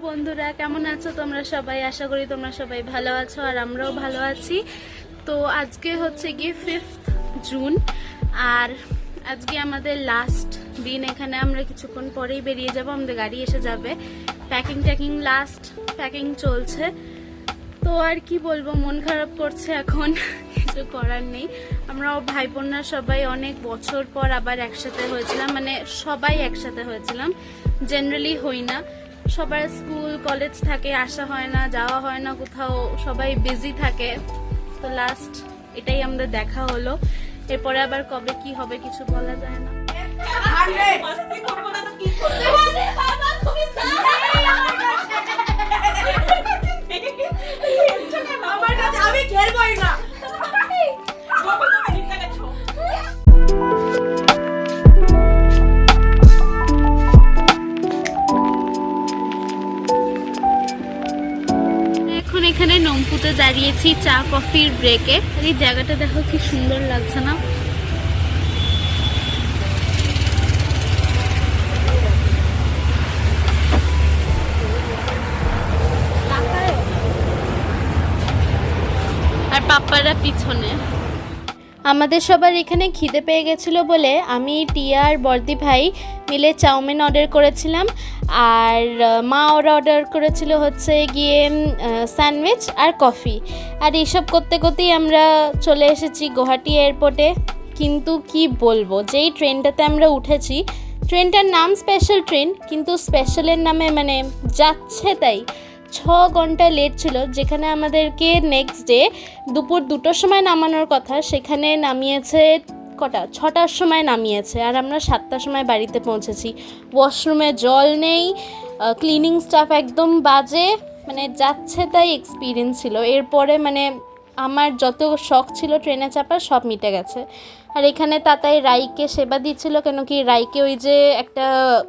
বন্ধুরা, কেমন আছো তোমরা সবাই? আশা করি তোমরা সবাই ভালো আছো আর আমরাও ভালো আছি। তো আজকে হচ্ছে গিয়ে 5th জুন আর আজকে আমাদের লাস্ট দিন। এখানে আমরা কিছুক্ষণ পরেই বেরিয়ে যাব, আমাদের গাড়ি এসে যাবে। লাস্ট প্যাকিং চলছে। তো আর কি বলবো, মন খারাপ করছে এখন, কিছু করার নেই। আমরাও ভাই বোনরা সবাই অনেক বছর পর আবার একসাথে হয়েছিলাম, মানে সবাই একসাথে হয়েছিলাম। জেনারেলি হই না, সবার স্কুল কলেজ থাকে, আসা হয় না, যাওয়া হয় না কোথাও, সবাই বিজি থাকে। তো লাস্ট এটাই আমাদের দেখা হলো। এরপরে আবার কবে কি হবে কিছু বলা যায় না। আমি খেলবই না। এখন এখানে নমপুতে দাঁড়িয়েছি চা কফির ব্রেকে। এই জায়গাটা দেখো কি সুন্দর লাগছে না? আর পাপ্পারা পিছনে। আমাদের সবার এখানে খিদে পেয়ে গেছিলো বলে আমি, টিয়া আর বর্দি ভাই মিলে চাউমিন অর্ডার করেছিলাম। আর মা ওরা অর্ডার করেছিল হচ্ছে গিয়ে স্যান্ডউইচ আর কফি। আর এইসব করতে করতেই আমরা চলে এসেছি গুয়াহাটি এয়ারপোর্টে। কিন্তু কি বলবো, যেই ট্রেনটাতে আমরা উঠেছি, ট্রেনটার নাম স্পেশাল ট্রেন, কিন্তু স্পেশালের নামে মানে যাচ্ছে তাই 6 ঘন্টা লেট ছিল। যেখানে আমাদেরকে নেক্সট ডে দুপুর 2টোর সময় নামানোর কথা, সেখানে নামিয়েছে কটা 6টার সময় নামিয়েছে। আর আমরা 7টার সময় বাড়িতে পৌঁছেছি। ওয়াশরুমে জল নেই, ক্লিনিং স্টাফ একদম বাজে, মানে যাচ্ছে তাই এক্সপিরিয়েন্স ছিল। এরপরে মানে আমার যত শখ ছিল ট্রেনে চাপার সব মিটে গেছে। আর এখানে তাতাই রাইকে সেবা দিচ্ছিল, কেন কি রাইকে ওই যে একটা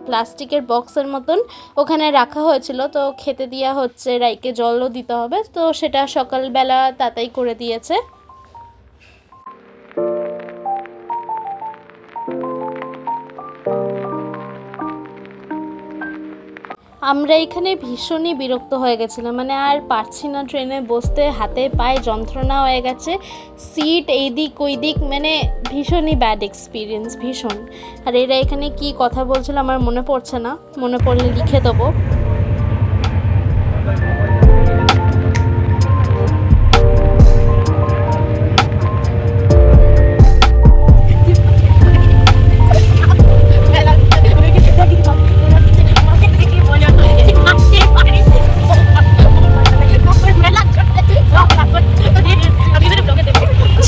প্লাস্টিকের বক্সের মতন ওখানে রাখা হয়েছিল, তো খেতে দেওয়া হচ্ছে, রাইকে জলও দিতে হবে, তো সেটা সকালবেলা তাতাই করে দিয়েছে। আমরা এখানে ভীষণই বিরক্ত হয়ে গেছিলাম, মানে আর পারছি না ট্রেনে বসতে, হাতে পায়ে যন্ত্রণা হয়ে গেছে, সিট এইদিক ওই দিক, মানে ভীষণই ব্যাড এক্সপিরিয়েন্স, ভীষণ। আর এরা এখানে কি কথা বলছিল আমার মনে পড়ছে না, মনে পড়লে লিখে দেবো।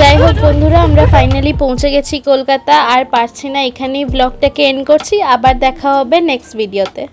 যাই হোক বন্ধুরা, আমরা ফাইনালি পৌঁছে গেছি কলকাতা। আর পারছি না, এখানেই ব্লগটাকে এন্ড করছি। আবার দেখা হবে নেক্সট ভিডিওতে।